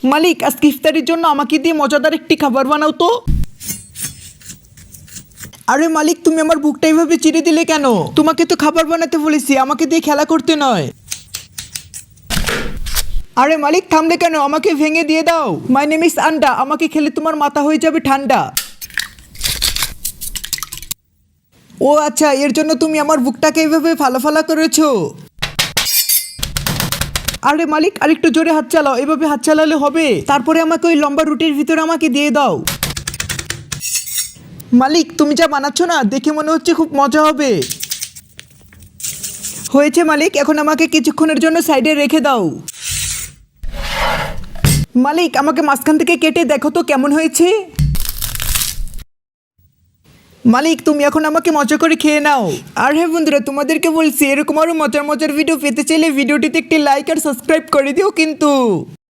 মালিক, আজকে ইফতারির জন্য আমাকে দিয়ে মজাদার একটি খাবার বানাও তো। আরে মালিক, তুমি আমার বুকটা এইভাবে চিরে দিলে কেন? তোমাকে তো খাবার বানাতে বলেছি, আমাকে দিয়ে খেলা করতে নয়। আরে মালিক, থামলে কেন? আমাকে ভেঙে দিয়ে দাও। মাই নেম ইস আন্ডা, আমাকে খেলে তোমার মাথা হয়ে যাবে ঠান্ডা। ও আচ্ছা, এর জন্য তুমি আমার বুকটাকে এইভাবে ফালা করেছো। আরে মালিক, আরেকটু জোরে হাত চালাও, এভাবে হাত চালালে হবে? তারপরে আমাকে ওই লম্বা রুটির ভিতরে আমাকে দিয়ে দাও। মালিক, তুমি যা বানাচ্ছ না, দেখে মনে হচ্ছে খুব মজা হবে। হয়েছে মালিক, এখন আমাকে কিছুক্ষণের জন্য সাইডে রেখে দাও। মালিক, আমাকে মাঝখান থেকে কেটে দেখো তো কেমন হয়েছে। মালিক, তুমি এখন আমাকে মজা করে খেয়ে নাও। আর হ্যাঁ বন্ধুরা, তোমাদেরকে বলছি, এরকম আরও মজার ভিডিও পেতে চাইলে ভিডিওটিতে একটি লাইক আর সাবস্ক্রাইব করে দিও কিন্তু।